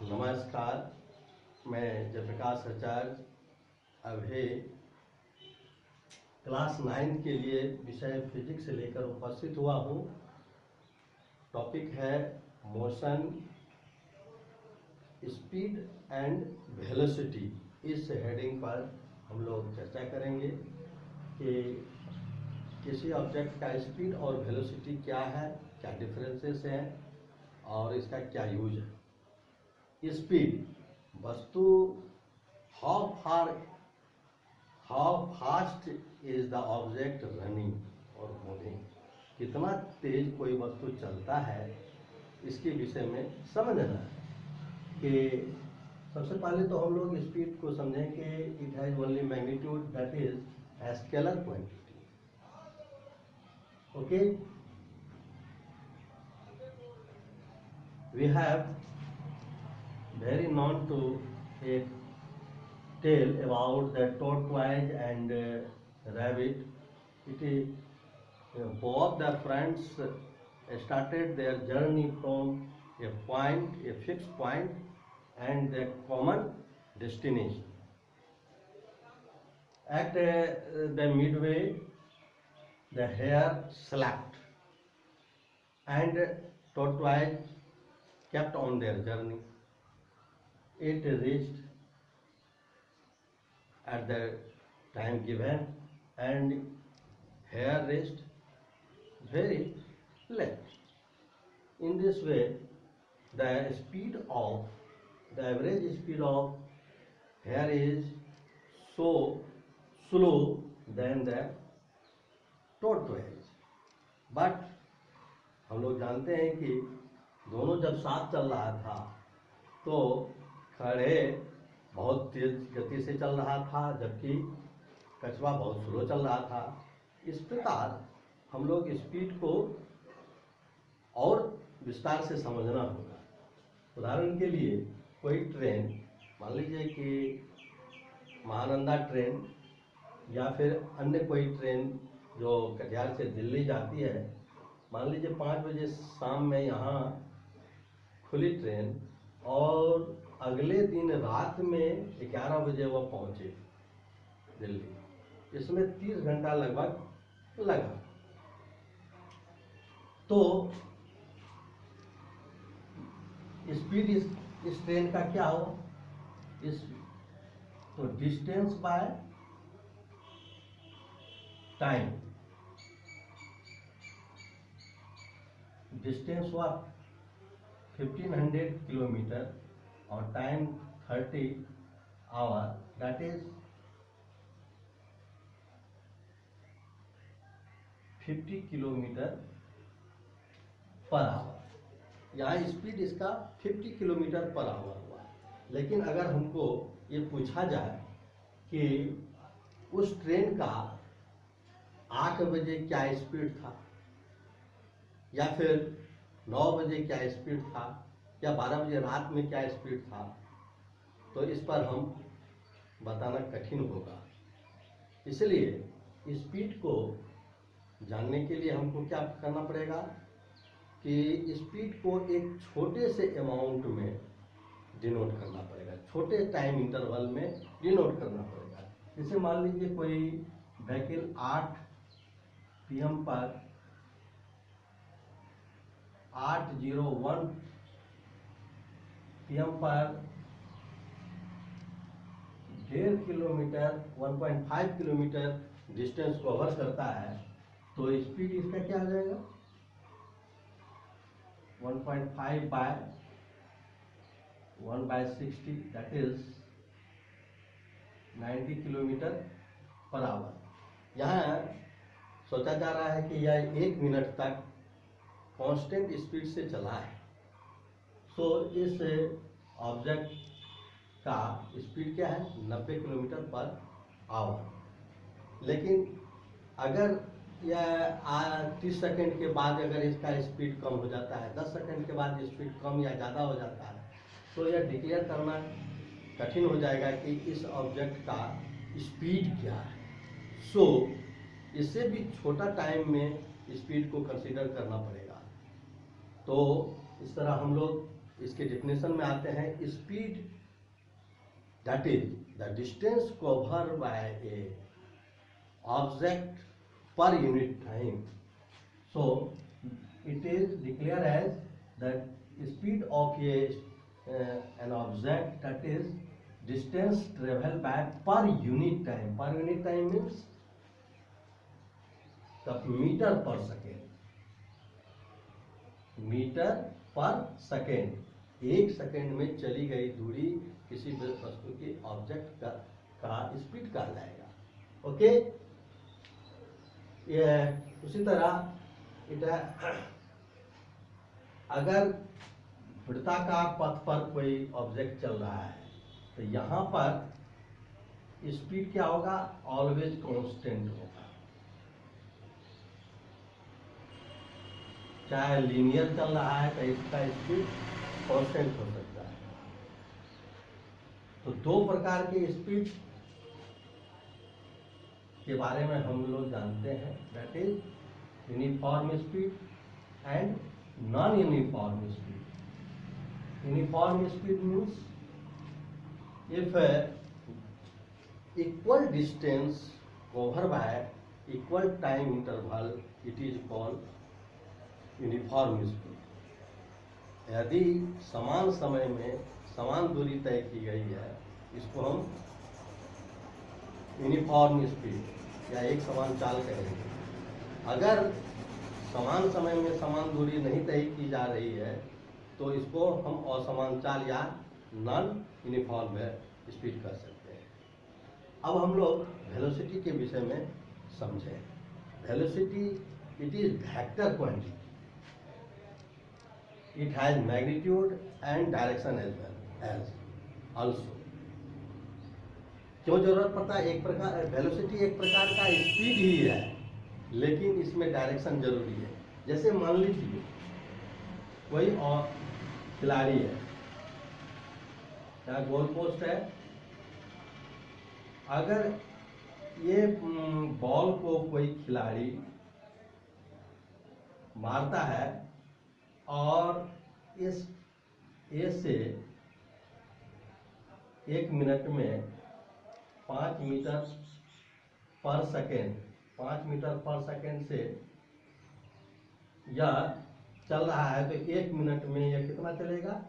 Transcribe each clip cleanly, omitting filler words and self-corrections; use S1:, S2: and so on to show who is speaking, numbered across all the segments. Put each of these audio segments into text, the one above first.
S1: नमस्कार, मैं जयप्रकाश आचार्य अभी क्लास 9 के लिए विषय फिजिक्स लेकर उपस्थित हुआ हूँ। टॉपिक है मोशन, स्पीड एंड वेलोसिटी। इस हेडिंग पर हम लोग चर्चा करेंगे कि किसी ऑब्जेक्ट का स्पीड और वेलोसिटी क्या है, क्या डिफरेंसेस हैं और इसका क्या यूज है। स्पीड, वस्तु how fast is the object running और मूविंग, कितना तेज कोई वस्तु चलता है, इसके विषय में समझना है कि सबसे पहले तो हम लोग स्पीड को समझें कि it has only magnitude, that is a scalar quantity. Okay, we have very known to a tale about the tortoise and rabbit. It is both the friends started their journey from a fixed point, and a common destination. At the midway, the hare slept, and tortoise kept on their journey. It reached at the time given, and hare reached very late. In this way, the average speed of hare is so slow than the tortoise. But हम लोग जानते हैं कि दोनों जब साथ चल रहा था तो खड़े बहुत तेज गति से चल रहा था, जबकि कछुआ बहुत स्लो चल रहा था। इस प्रकार हम लोग स्पीड को और विस्तार से समझना होगा। उदाहरण के लिए कोई ट्रेन, मान लीजिए कि महानंदा ट्रेन या फिर अन्य कोई ट्रेन जो कटिहार से दिल्ली जाती है, मान लीजिए 5 बजे शाम में यहाँ खुली ट्रेन और अगले दिन रात में 11 बजे वह पहुंचे दिल्ली। इसमें 30 घंटा लगभग लगा। तो स्पीड इस ट्रेन का क्या हो, तो डिस्टेंस बाय टाइम। डिस्टेंस हुआ 1500 किलोमीटर और time 30 hour, that is 50 kilometre per hour. यहाँ स्पीड इसका 50 किलोमीटर पर आवर हुआ। लेकिन अगर हमको ये पूछा जाए कि उस ट्रेन का 8 बजे क्या स्पीड था, या फिर 9 बजे क्या स्पीड था, या 12 बजे रात में क्या स्पीड था, तो इस पर हम बताना कठिन होगा। इसलिए स्पीड को जानने के लिए हमको क्या करना पड़ेगा कि स्पीड को एक छोटे से अमाउंट में डिनोट करना पड़ेगा, छोटे टाइम इंटरवल में डिनोट करना पड़ेगा। जैसे मान लीजिए कोई व्हीकल 8 PM पर 8:01 PM पर 1.5 किलोमीटर 1.5 किलोमीटर डिस्टेंस कवर करता है, तो स्पीड इसका क्या आ जाएगा, 1.5 by 1/60, that is 90 kilometre per hour. यहाँ सोचा जा रहा है कि यह 1 मिनट तक कांस्टेंट स्पीड से चला है। सो इस ऑब्जेक्ट का स्पीड क्या है, 90 किलोमीटर पर आवर। लेकिन अगर यह 30 सेकंड के बाद अगर इसका स्पीड कम हो जाता है, 10 सेकंड के बाद स्पीड कम या ज़्यादा हो जाता है, तो यह डिक्लेयर करना कठिन हो जाएगा कि इस ऑब्जेक्ट का स्पीड क्या है। सो इससे भी छोटा टाइम में स्पीड को कंसीडर करना पड़ेगा। तो इस तरह हम लोग इसके डिफिनेशन में आते हैं, speed that is the distance cover by A object per unit time. So it is declared as the speed of an object, that is distance traveled by per unit time. Per unit time means the meter per second. Metre per second, एक second में चली गई दूरी किसी वस्तु के object का speed कहलाएगा। ओके, ये उसी तरह इटा अगर वृत्ताकार पथ पर कोई ऑब्जेक्ट चल रहा है तो यहाँ पर स्पीड क्या होगा, ऑलवेज कांस्टेंट होगा। चाहे लीनियर चल रहा है तो इसका स्पीड कांस्टेंट हो सकता है। तो दो प्रकार के स्पीड के बारे में हम लोग जानते हैं, that is uniform speed and non uniform speed. Uniform speed means if equal distance cover y equal time interval, it is called uniform speed. यदि समान समय में समान दूरी तय की गई है, इसको हम यूनिफॉर्म स्पीड या एक समान चाल कहेंगे। अगर समान समय में समान दूरी नहीं तय की जा रही है तो इसको हम असमान चाल या नॉन यूनिफॉर्म स्पीड कर सकते हैं। अब हम लोग वेलोसिटी के विषय में समझें। Velocity it is vector quantity, it has magnitude and direction as well as also। क्यों जरूरत पड़ता है, एक प्रकार वेलोसिटी एक प्रकार का स्पीड ही है, लेकिन इसमें डायरेक्शन जरूरी है। जैसे मान लीजिए कोई और खिलाड़ी है या गोल पोस्ट है, अगर ये बॉल को कोई खिलाड़ी मारता है और इस ए से 1 मिनट में 5 metre per second, 5 metre per second से यह चल रहा है, तो 1 मिनट में यह कितना चलेगा,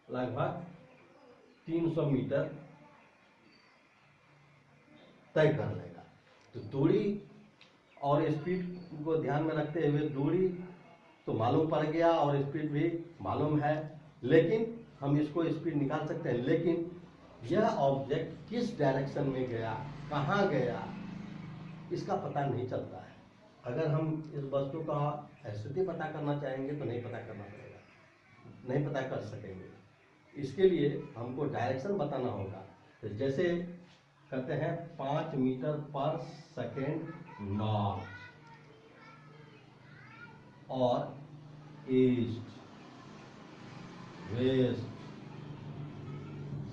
S1: लगभग 300 मीटर तय कर लेगा। तो दूरी और स्पीड को ध्यान में रखते हुए दूरी तो मालूम पड़ गया और स्पीड भी मालूम है, लेकिन हम इसको स्पीड निकाल सकते हैं, लेकिन यह ऑब्जेक्ट किस डायरेक्शन में गया, कहाँ गया, इसका पता नहीं चलता है। अगर हम इस वस्तु का स्थिति पता करना चाहेंगे तो नहीं पता करना पड़ेगा, नहीं पता कर सकेंगे। इसके लिए हमको डायरेक्शन बताना होगा। तो जैसे कहते हैं 5 मीटर पर सेकेंड नॉर्थ और ईस्ट, वेस्ट,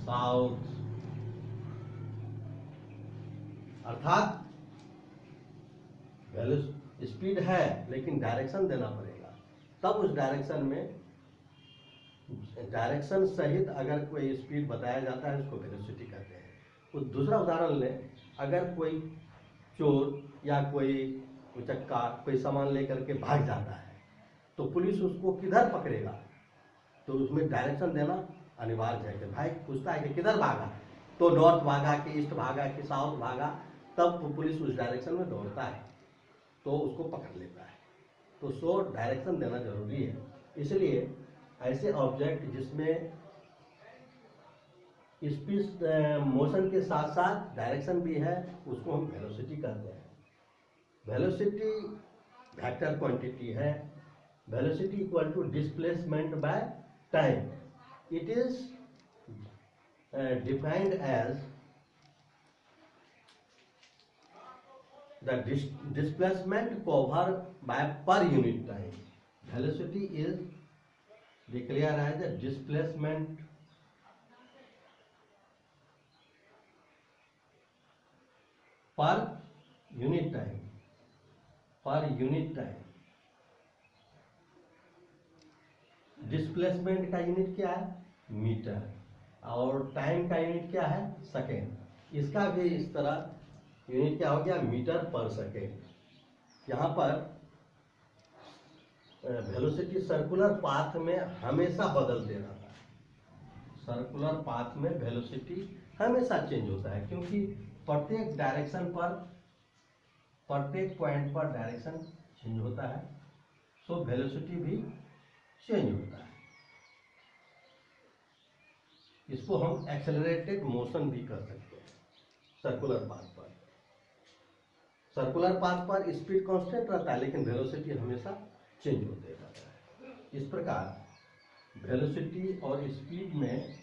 S1: साउथ, अर्थात स्पीड है लेकिन डायरेक्शन देना पड़ेगा। तब उस डायरेक्शन में डायरेक्शन सहित अगर कोई स्पीड बताया जाता है उसको वेलोसिटी कहते हैं। तो दूसरा उदाहरण लें, अगर कोई चोर या कोई उचक्का कोई सामान लेकर के भाग जाता है तो पुलिस उसको किधर पकड़ेगा, तो उसमें डायरेक्शन देना अनिवार्य है कि भाई पूछता है कि किधर भागा, तो नॉर्थ भागा कि ईस्ट भागा कि साउथ भागा, तब पुलिस उस डायरेक्शन में दौड़ता है तो उसको पकड़ लेता है। तो सो डायरेक्शन देना जरूरी है। इसलिए ऐसे ऑब्जेक्ट जिसमें स्पीड मोशन के साथ साथ डायरेक्शन भी है उसको हम वेलोसिटी कहते हैं। वेलोसिटी वेक्टर क्वांटिटी है। Velocity equal to displacement by time. It is defined as the displacement covered by per unit time. Velocity is declared as a displacement per unit time. Per unit time. Displacement का unit क्या है? Metre. और time का unit क्या है? Second. इसका भी इस तरह यूनिट क्या हो गया? Metre per second. यहाँ पर वेलोसिटी सर्कुलर पाथ में हमेशा बदलते रहता है। सर्कुलर पाथ में वेलोसिटी हमेशा चेंज होता है, क्योंकि प्रत्येक डायरेक्शन पर, प्रत्येक पॉइंट पर डायरेक्शन चेंज होता है, सो वेलोसिटी भी चेंज होता है। इसको हम एक्सेलरेटेड मोशन भी कर सकते हैं सर्कुलर पाथ पर। सर्कुलर पाथ पर स्पीड कांस्टेंट रहता है, लेकिन वेलोसिटी हमेशा चेंज होते रहता है। इस प्रकार वेलोसिटी और स्पीड में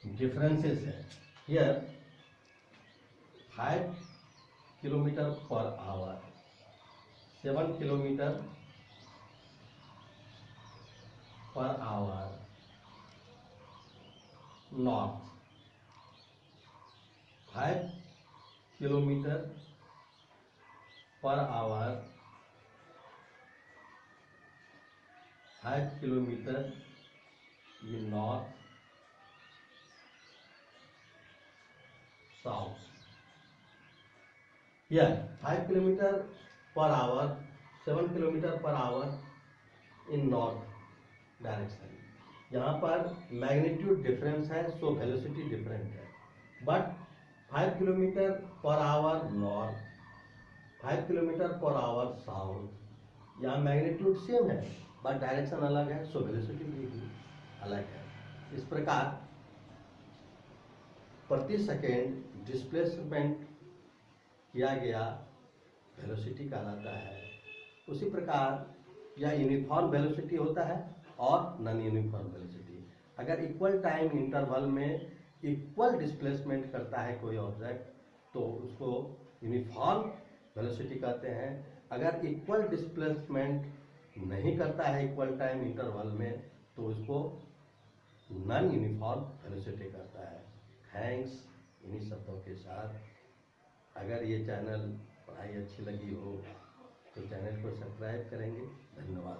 S1: डिफरेंसेस है। Here 5 kilometre per hour, 7 kilometre per hour north, 5 kilometre per hour, 5 kilometre ये नॉर्थ साउथ। यह 5 kilometre per hour, 7 kilometre per hour in north direction. यहाँ पर मैग्नीट्यूड डिफरेंस है, सो वेलोसिटी डिफरेंट है। But 5 kilometre per hour north, 5 kilometre per hour south, यहाँ magnitude same है but direction अलग है, सो वेलोसिटी भी अलग है। इस प्रकार प्रति सेकेंड डिस्प्लेसमेंट किया गया वेलोसिटी कहलाता है। उसी प्रकार यह यूनिफॉर्म वेलोसिटी होता है और नॉन यूनिफॉर्म वेलोसिटी। अगर इक्वल टाइम इंटरवल में इक्वल डिस्प्लेसमेंट करता है कोई ऑब्जेक्ट, तो उसको यूनिफॉर्म वेलोसिटी कहते हैं। अगर इक्वल डिस्प्लेसमेंट नहीं करता है इक्वल टाइम इंटरवल में, तो उसको नॉन यूनिफॉर्म वेलोसिटी कहता है। थैंक्स। इन्हीं शब्दों के साथ अगर ये चैनल पढ़ाई अच्छी लगी हो तो चैनल को सब्सक्राइब करेंगे। धन्यवाद।